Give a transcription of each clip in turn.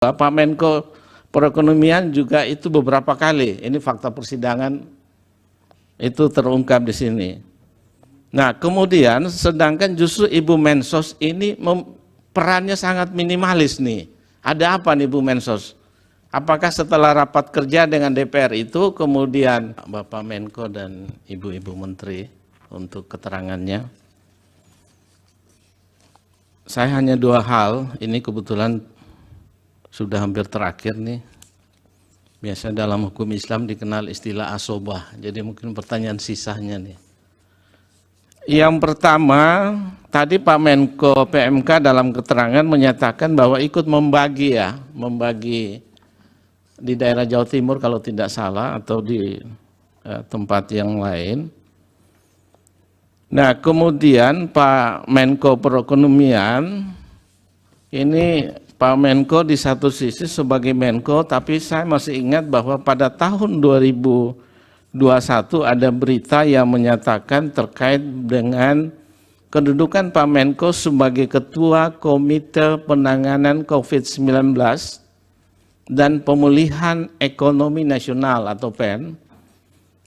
Pak Menko Perekonomian juga itu beberapa kali, ini fakta persidangan itu terungkap di sini. Nah, kemudian sedangkan justru Ibu Mensos ini perannya sangat minimalis nih. Ada apa nih Ibu Mensos? Apakah setelah rapat kerja dengan DPR itu kemudian Bapak Menko dan Ibu-Ibu Menteri untuk keterangannya? Saya hanya dua hal, ini kebetulan sudah hampir terakhir nih. Biasa dalam hukum Islam dikenal istilah asobah. Jadi mungkin pertanyaan sisanya nih. Yang pertama, tadi Pak Menko PMK dalam keterangan menyatakan bahwa ikut membagi di daerah Jawa Timur kalau tidak salah atau di tempat yang lain. Nah, kemudian Pak Menko Perekonomian ini Pak Menko di satu sisi sebagai Menko, tapi saya masih ingat bahwa pada tahun 2021 ada berita yang menyatakan terkait dengan kedudukan Pak Menko sebagai Ketua Komite Penanganan COVID-19 dan Pemulihan Ekonomi Nasional atau PEN,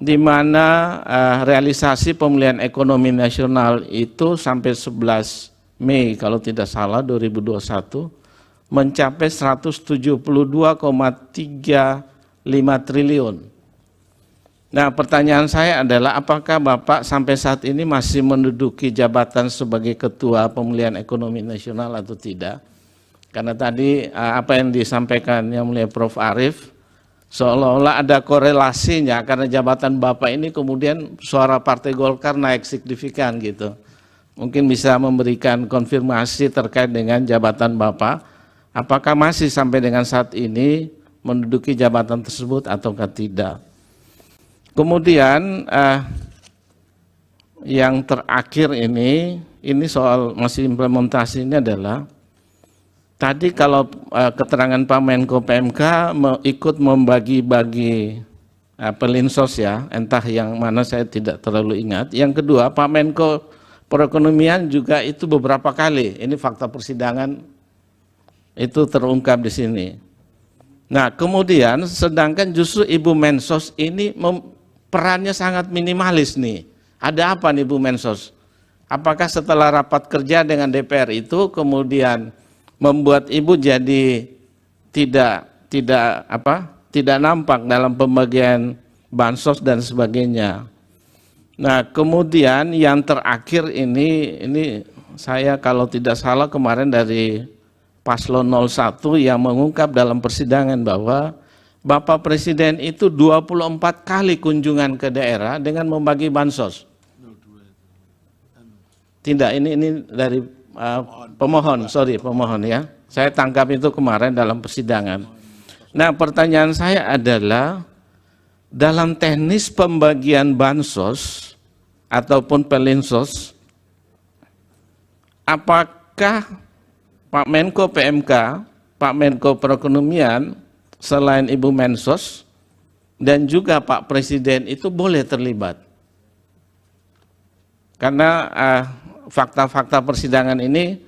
di mana realisasi pemulihan ekonomi nasional itu sampai 11 Mei kalau tidak salah 2021, mencapai 172,35 triliun. Nah, pertanyaan saya adalah apakah Bapak sampai saat ini masih menduduki jabatan sebagai Ketua Pemulihan Ekonomi Nasional atau tidak? Karena tadi apa yang disampaikan Yang Mulia Prof. Arief, seolah-olah ada korelasinya karena jabatan Bapak ini kemudian suara Partai Golkar naik signifikan gitu. Mungkin bisa memberikan konfirmasi terkait dengan jabatan Bapak. Apakah masih sampai dengan saat ini menduduki jabatan tersebut ataukah tidak? Kemudian yang terakhir ini soal masih implementasi ini adalah tadi kalau keterangan Pak Menko PMK ikut membagi-bagi pelinsos ya, entah yang mana saya tidak terlalu ingat. Yang kedua, Pak Menko Perekonomian juga itu beberapa kali, ini fakta persidangan itu terungkap di sini. Nah, kemudian sedangkan justru Ibu Mensos ini perannya sangat minimalis nih. Ada apa nih Bu Mensos? Apakah setelah rapat kerja dengan DPR itu kemudian membuat Ibu jadi tidak nampak dalam pembagian bansos dan sebagainya. Nah, kemudian yang terakhir ini saya kalau tidak salah kemarin dari Paslon 01 yang mengungkap dalam persidangan bahwa Bapak Presiden itu 24 kali kunjungan ke daerah dengan membagi bansos. Tidak, ini dari pemohon ya. Saya tangkap itu kemarin dalam persidangan. Nah, pertanyaan saya adalah dalam teknis pembagian bansos ataupun pelinsos, apakah Pak Menko PMK, Pak Menko Perekonomian, selain Ibu Mensos, dan juga Pak Presiden itu boleh terlibat? Karena fakta-fakta persidangan ini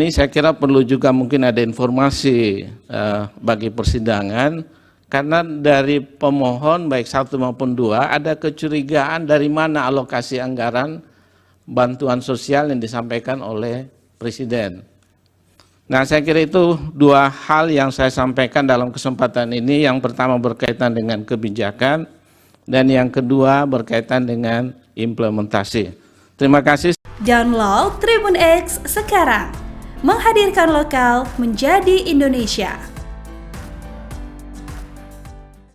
saya kira perlu juga mungkin ada informasi bagi persidangan, karena dari pemohon baik satu maupun dua ada kecurigaan dari mana alokasi anggaran bantuan sosial yang disampaikan oleh Presiden. Nah, saya kira itu dua hal yang saya sampaikan dalam kesempatan ini. Yang pertama berkaitan dengan kebijakan dan yang kedua berkaitan dengan implementasi. Terima kasih. Download Tribun X sekarang. Menghadirkan lokal menjadi Indonesia.